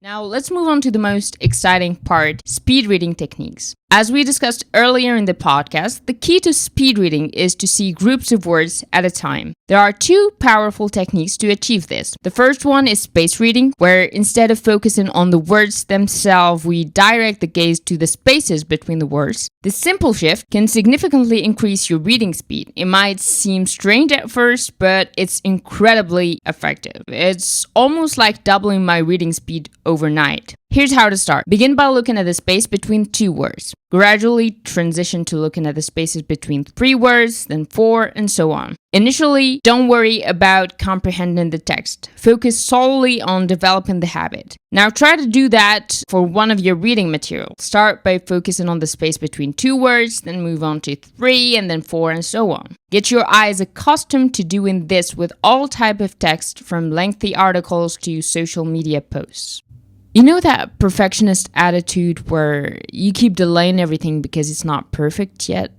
Now let's move on to the most exciting part, speed reading techniques. As we discussed earlier in the podcast, the key to speed reading is to see groups of words at a time. There are two powerful techniques to achieve this. The first one is space reading, where instead of focusing on the words themselves, we direct the gaze to the spaces between the words. This simple shift can significantly increase your reading speed. It might seem strange at first, but it's incredibly effective. It's almost like doubling my reading speed overnight. Here's how to start. Begin by looking at the space between two words. Gradually transition to looking at the spaces between 3 words, then 4, and so on. Initially, don't worry about comprehending the text. Focus solely on developing the habit. Now try to do that for one of your reading materials. Start by focusing on the space between 2 words, then move on to 3, and then 4, and so on. Get your eyes accustomed to doing this with all type of text, from lengthy articles to social media posts. You know that perfectionist attitude where you keep delaying everything because it's not perfect yet?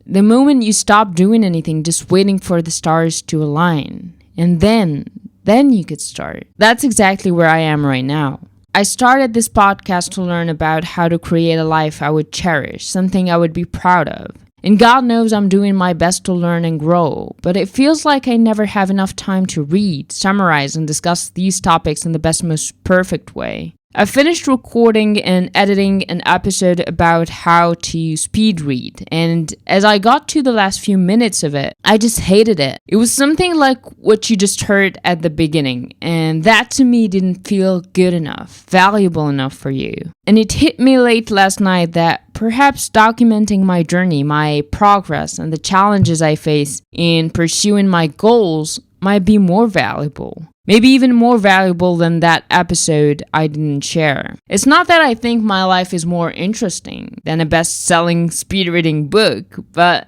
The moment you stop doing anything, just waiting for the stars to align, and then you could start. That's exactly where I am right now. I started this podcast to learn about how to create a life I would cherish, something I would be proud of. And God knows I'm doing my best to learn and grow, but it feels like I never have enough time to read, summarize, and discuss these topics in the best, most perfect way. I finished recording and editing an episode about how to speed read, and as I got to the last few minutes of it, I just hated it. It was something like what you just heard at the beginning, and that to me didn't feel good enough, valuable enough for you. And it hit me late last night that perhaps documenting my journey, my progress, and the challenges I face in pursuing my goals might be more valuable. Maybe even more valuable than that episode I didn't share. It's not that I think my life is more interesting than a best-selling speed reading book, but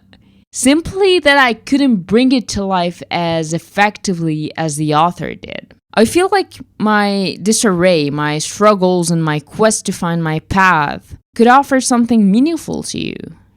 simply that I couldn't bring it to life as effectively as the author did. I feel like my disarray, my struggles, and my quest to find my path could offer something meaningful to you.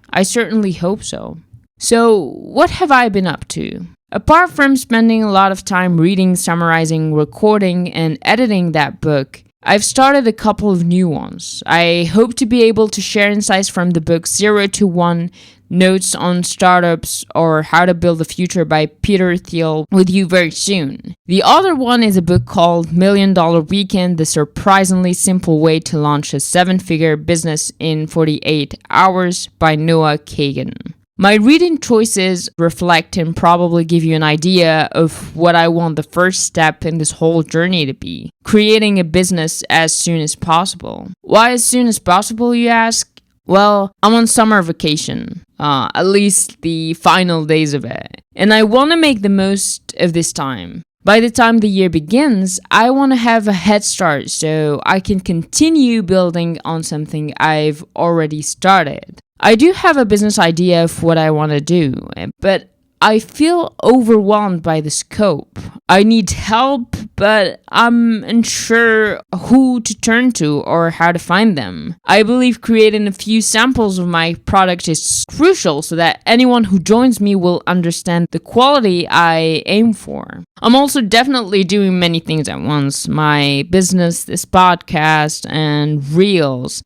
I certainly hope so. So, what have I been up to? Apart from spending a lot of time reading, summarizing, recording, and editing that book, I've started a couple of new ones. I hope to be able to share insights from the book 0 to 1, Notes on Startups, or How to Build a Future by Peter Thiel with you very soon. The other one is a book called $1 Million Weekend, The Surprisingly Simple Way to Launch a 7-Figure Business in 48 Hours by Noah Kagan. My reading choices reflect and probably give you an idea of what I want the first step in this whole journey to be. Creating a business as soon as possible. Why as soon as possible, you ask? Well, I'm on summer vacation, at least the final days of it, and I want to make the most of this time. By the time the year begins, I want to have a head start so I can continue building on something I've already started. I do have a business idea of what I want to do, but I feel overwhelmed by the scope. I need help, but I'm unsure who to turn to or how to find them. I believe creating a few samples of my product is crucial so that anyone who joins me will understand the quality I aim for. I'm also definitely doing many things at once. My business, this podcast, and reels.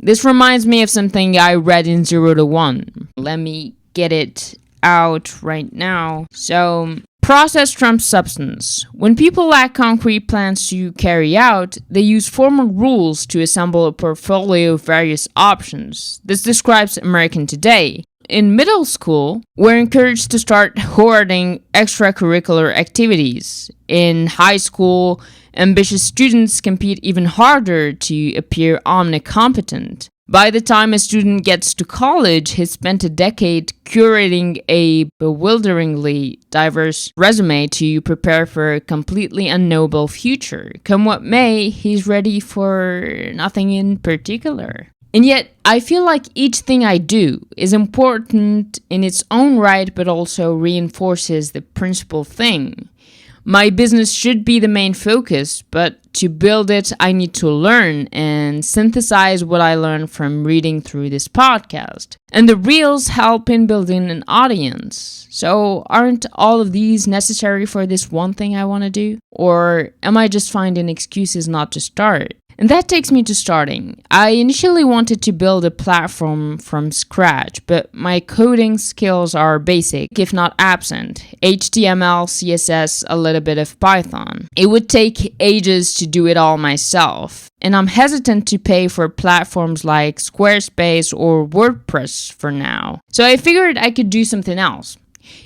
This reminds me of something I read in 0 to 1. Let me get it out right now. So, process trumps substance. When people lack concrete plans to carry out, they use formal rules to assemble a portfolio of various options. This describes American today. In middle school, we're encouraged to start hoarding extracurricular activities. In high school, ambitious students compete even harder to appear omnicompetent. By the time a student gets to college, he's spent a decade curating a bewilderingly diverse resume to prepare for a completely unknowable future. Come what may, he's ready for nothing in particular. And yet, I feel like each thing I do is important in its own right, but also reinforces the principal thing. My business should be the main focus, but to build it, I need to learn and synthesize what I learned from reading through this podcast. And the reels help in building an audience. So aren't all of these necessary for this one thing I want to do? Or am I just finding excuses not to start? And that takes me to starting. I initially wanted to build a platform from scratch, but my coding skills are basic, if not absent. HTML, CSS, a little bit of Python. It would take ages to do it all myself. And I'm hesitant to pay for platforms like Squarespace or WordPress for now. So I figured I could do something else.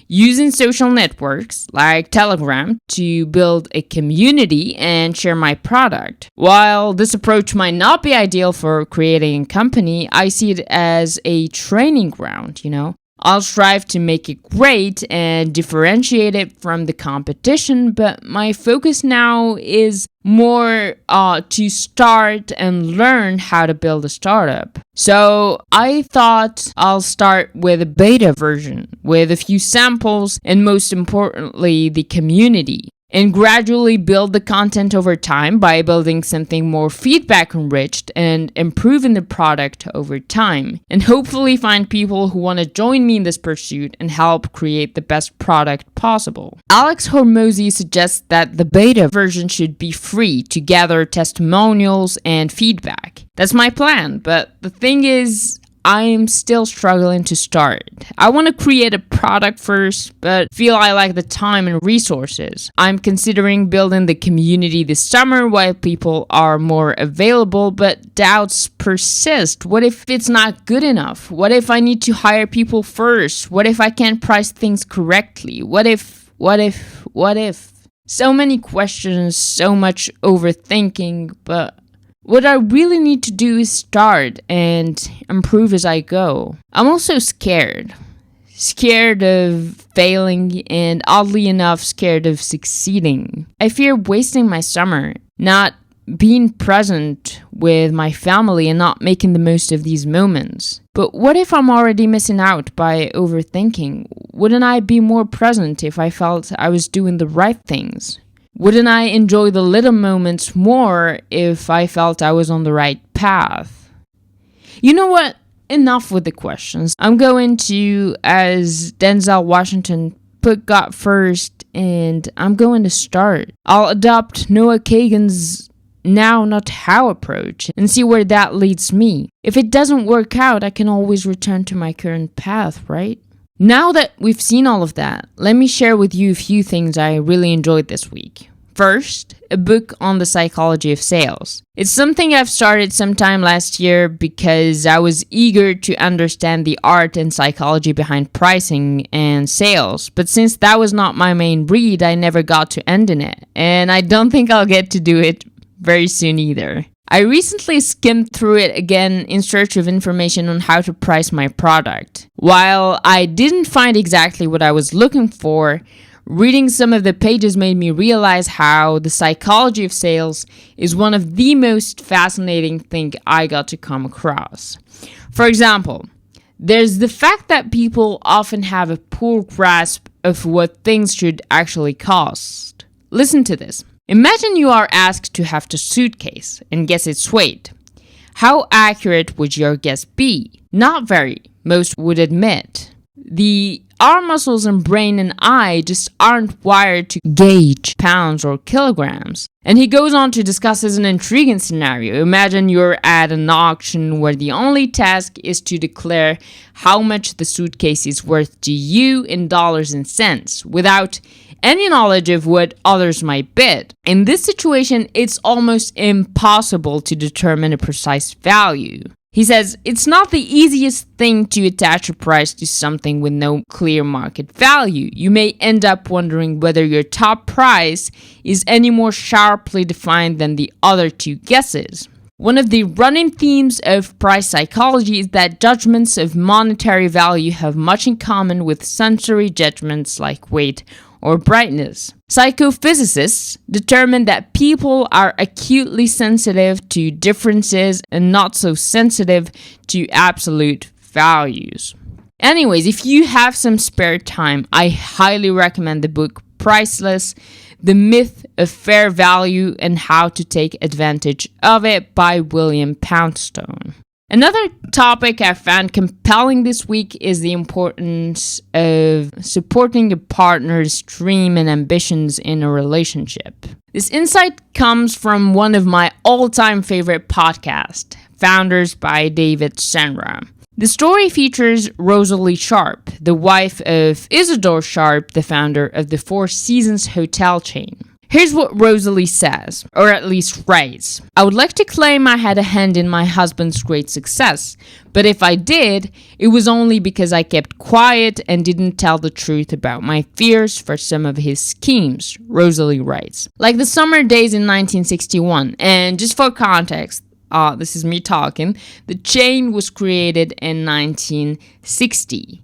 Using social networks like Telegram to build a community and share my product. While this approach might not be ideal for creating a company, I see it as a training ground, I'll strive to make it great and differentiate it from the competition, but my focus now is more to start and learn how to build a startup. So I thought I'll start with a beta version with a few samples and most importantly, the community. And gradually build the content over time by building something more feedback enriched and improving the product over time. And hopefully find people who want to join me in this pursuit and help create the best product possible. Alex Hormozy suggests that the beta version should be free to gather testimonials and feedback. That's my plan, but the thing is, I'm still struggling to start. I want to create a product first, but feel I lack the time and resources. I'm considering building the community this summer while people are more available, but doubts persist. What if it's not good enough? What if I need to hire people first? What if I can't price things correctly? What if? So many questions, so much overthinking, but what I really need to do is start and improve as I go. I'm also scared. Scared of failing and oddly enough scared of succeeding. I fear wasting my summer, not being present with my family and not making the most of these moments. But what if I'm already missing out by overthinking? Wouldn't I be more present if I felt I was doing the right things? Wouldn't I enjoy the little moments more if I felt I was on the right path? You know what? Enough with the questions. I'm going to, as Denzel Washington, put God first, and I'm going to start. I'll adopt Noah Kagan's now not how approach and see where that leads me. If it doesn't work out, I can always return to my current path, right? Now that we've seen all of that, let me share with you a few things I really enjoyed this week. First, a book on the psychology of sales. It's something I've started sometime last year because I was eager to understand the art and psychology behind pricing and sales. But since that was not my main read, I never got to end in it. And I don't think I'll get to do it very soon either. I recently skimmed through it again in search of information on how to price my product. While I didn't find exactly what I was looking for, reading some of the pages made me realize how the psychology of sales is one of the most fascinating things I got to come across. For example, there's the fact that people often have a poor grasp of what things should actually cost. Listen to this. Imagine you are asked to heft a suitcase and guess its weight. How accurate would your guess be? Not very, most would admit. The arm muscles and brain and eye just aren't wired to gauge pounds or kilograms. And he goes on to discuss as an intriguing scenario. Imagine you're at an auction where the only task is to declare how much the suitcase is worth to you in dollars and cents, without any knowledge of what others might bid. In this situation, it's almost impossible to determine a precise value. He says, it's not the easiest thing to attach a price to something with no clear market value. You may end up wondering whether your top price is any more sharply defined than the other two guesses. One of the running themes of price psychology is that judgments of monetary value have much in common with sensory judgments like weight or brightness. Psychophysicists determine that people are acutely sensitive to differences and not so sensitive to absolute values. Anyways, if you have some spare time, I highly recommend the book Priceless, The Myth of Fair Value and How to Take Advantage of It by William Poundstone. Another topic I found compelling this week is the importance of supporting a partner's dream and ambitions in a relationship. This insight comes from one of my all-time favorite podcasts, Founders by David Senra. The story features Rosalie Sharp, the wife of Isadore Sharp, the founder of the Four Seasons hotel chain. Here's what Rosalie says, or at least writes. I would like to claim I had a hand in my husband's great success, but if I did, it was only because I kept quiet and didn't tell the truth about my fears for some of his schemes, Rosalie writes. Like the summer days in 1961, and just for context, this is me talking, the chain was created in 1960.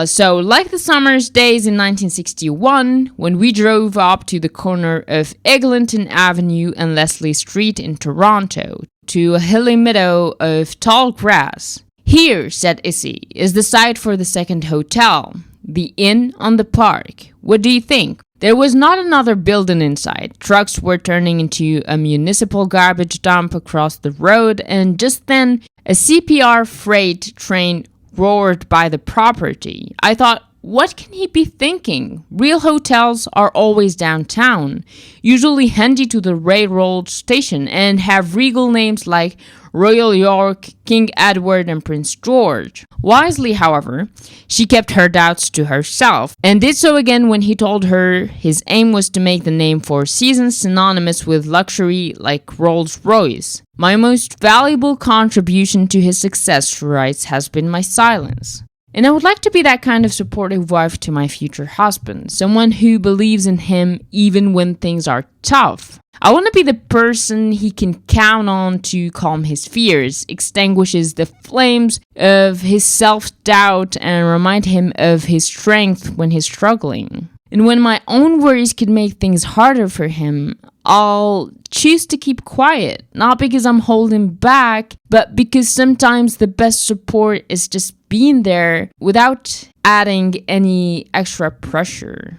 So like the summer's days in 1961, when we drove up to the corner of Eglinton Avenue and Leslie Street in Toronto, to a hilly meadow of tall grass. Here, said Issy, is the site for the second hotel, the inn on the park. What do you think? There was not another building inside. Trucks were turning into a municipal garbage dump across the road, and just then, a CPR freight train roared by the property. I thought, what can he be thinking? Real hotels are always downtown, usually handy to the railroad station, and have regal names like Royal York, King Edward, and Prince George. Wisely, however, she kept her doubts to herself, and did so again when he told her his aim was to make the name Four Seasons synonymous with luxury like Rolls-Royce. My most valuable contribution to his success, she writes, has been my silence. And I would like to be that kind of supportive wife to my future husband, someone who believes in him even when things are tough. I want to be the person he can count on to calm his fears, extinguishes the flames of his self-doubt, and remind him of his strength when he's struggling. And when my own worries could make things harder for him, I'll choose to keep quiet, not because I'm holding back, but because sometimes the best support is just being there without adding any extra pressure.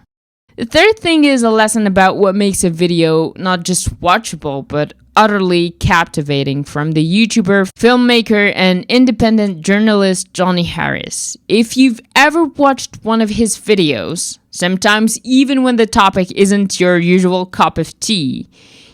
The third thing is a lesson about what makes a video not just watchable, but utterly captivating from the YouTuber, filmmaker, and independent journalist Johnny Harris. If you've ever watched one of his videos, sometimes even when the topic isn't your usual cup of tea,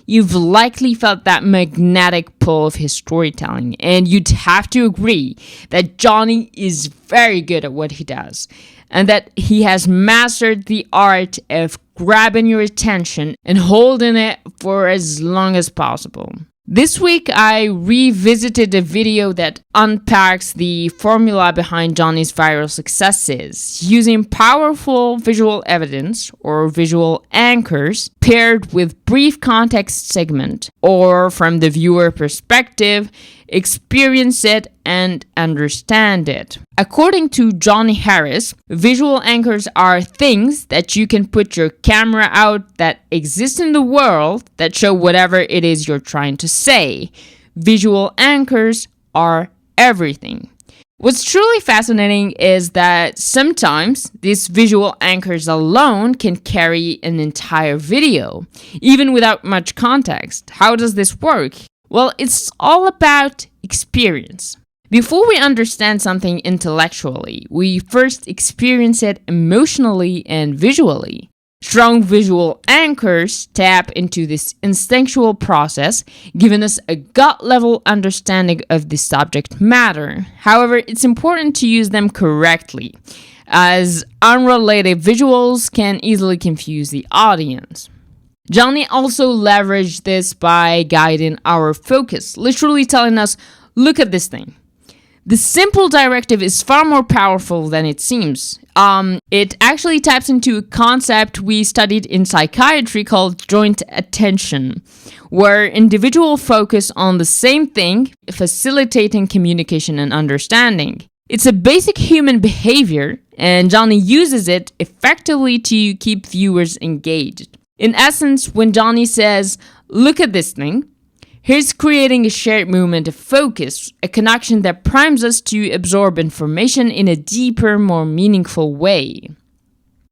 you've likely felt that magnetic pull of his storytelling, and you'd have to agree that Johnny is very good at what he does, and that he has mastered the art of grabbing your attention and holding it for as long as possible. This week, I revisited a video that unpacks the formula behind Johnny's viral successes, using powerful visual evidence or visual anchors paired with brief context segment, or from the viewer perspective, experience it and understand it. According to Johnny Harris, visual anchors are things that you can put your camera out that exist in the world that show whatever it is you're trying to say. Visual anchors are everything. What's truly fascinating is that sometimes these visual anchors alone can carry an entire video, even without much context. How does this work? Well, it's all about experience. Before we understand something intellectually, we first experience it emotionally and visually. Strong visual anchors tap into this instinctual process, giving us a gut-level understanding of the subject matter. However, it's important to use them correctly, as unrelated visuals can easily confuse the audience. Johnny also leveraged this by guiding our focus, literally telling us, look at this thing. The simple directive is far more powerful than it seems. It actually taps into a concept we studied in psychiatry called joint attention, where individuals focus on the same thing, facilitating communication and understanding. It's a basic human behavior, and Johnny uses it effectively to keep viewers engaged. In essence, when Johnny says, look at this thing, he's creating a shared movement of focus, a connection that primes us to absorb information in a deeper, more meaningful way.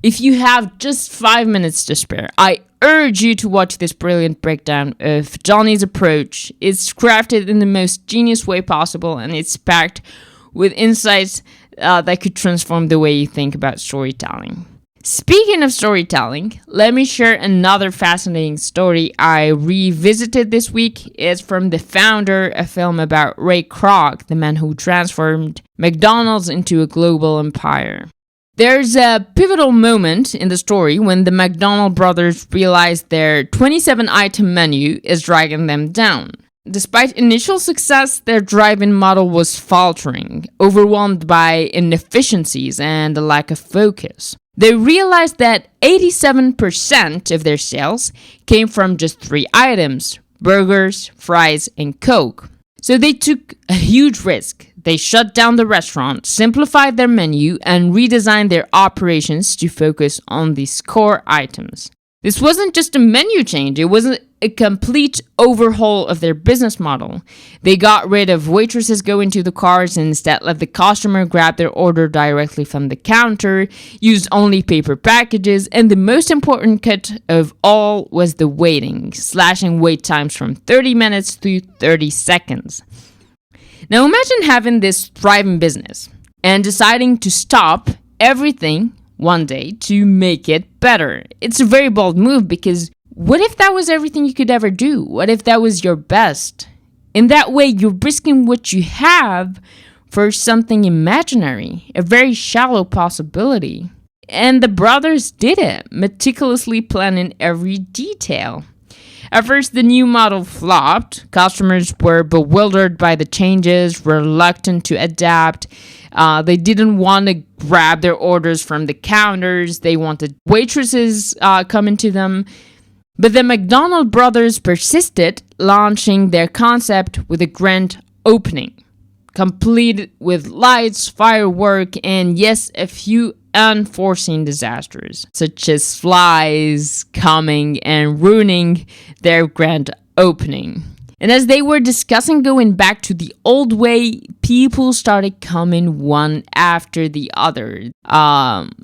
If you have just 5 minutes to spare, I urge you to watch this brilliant breakdown of Johnny's approach. It's crafted in the most genius way possible, and it's packed with insights that could transform the way you think about storytelling. Speaking of storytelling, let me share another fascinating story I revisited this week. It's from the founder, a film about Ray Kroc, the man who transformed McDonald's into a global empire. There's a pivotal moment in the story when the McDonald brothers realize their 27-item menu is dragging them down. Despite initial success, their drive-in model was faltering, overwhelmed by inefficiencies and a lack of focus. They realized that 87% of their sales came from just 3 items: burgers, fries, and Coke. So they took a huge risk. They shut down the restaurant, simplified their menu, and redesigned their operations to focus on these core items. This wasn't just a menu change, it was a complete overhaul of their business model. They got rid of waitresses going to the cars and instead let the customer grab their order directly from the counter, used only paper packages, and the most important cut of all was the waiting, slashing wait times from 30 minutes to 30 seconds. Now imagine having this thriving business and deciding to stop everything one day to make it better. It's a very bold move, because what if that was everything you could ever do? What if that was your best? In that way, you're risking what you have for something imaginary, a very shallow possibility. And the brothers did it, meticulously planning every detail. At first, the new model flopped. Customers were bewildered by the changes, reluctant to adapt. They didn't want to grab their orders from the counters. They wanted waitresses coming to them. But the McDonald brothers persisted, launching their concept with a grand opening, complete with lights, firework, and yes, a few unforeseen disasters, such as flies coming and ruining their grand opening. And as they were discussing going back to the old way, people started coming one after the other,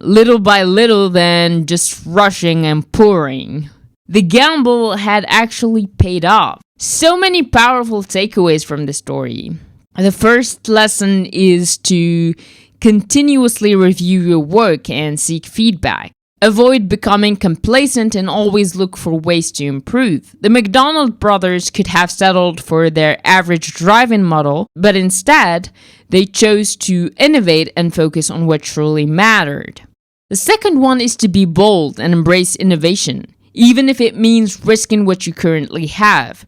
little by little, then just rushing and pouring. The gamble had actually paid off. So many powerful takeaways from the story. The first lesson is to continuously review your work and seek feedback. Avoid becoming complacent and always look for ways to improve. The McDonald brothers could have settled for their average drive-in model, but instead, they chose to innovate and focus on what truly mattered. The second one is to be bold and embrace innovation, even if it means risking what you currently have.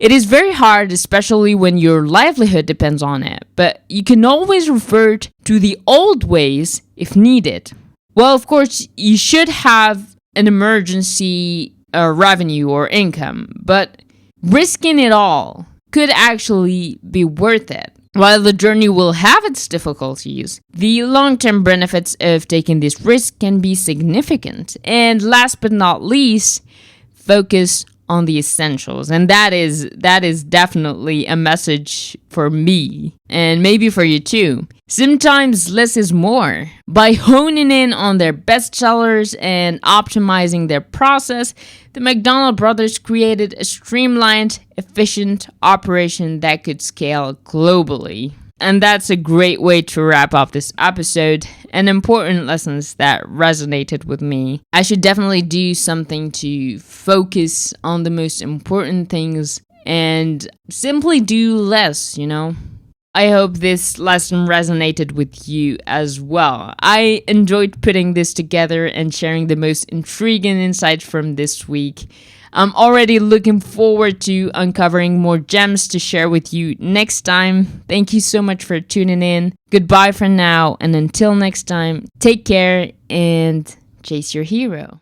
It is very hard, especially when your livelihood depends on it, but you can always revert to the old ways if needed. Well, of course, you should have an emergency revenue or income, but risking it all could actually be worth it. While the journey will have its difficulties, the long-term benefits of taking this risk can be significant. And last but not least, focus on the essentials. And that is definitely a message for me, and maybe for you too. Sometimes less is more. By honing in on their best sellers and optimizing their process, the McDonald brothers created a streamlined, efficient operation that could scale globally. And that's a great way to wrap up this episode, and important lessons that resonated with me. I should definitely do something to focus on the most important things and simply do less, I hope this lesson resonated with you as well. I enjoyed putting this together and sharing the most intriguing insights from this week. I'm already looking forward to uncovering more gems to share with you next time. Thank you so much for tuning in. Goodbye for now, and until next time, take care and chase your hero.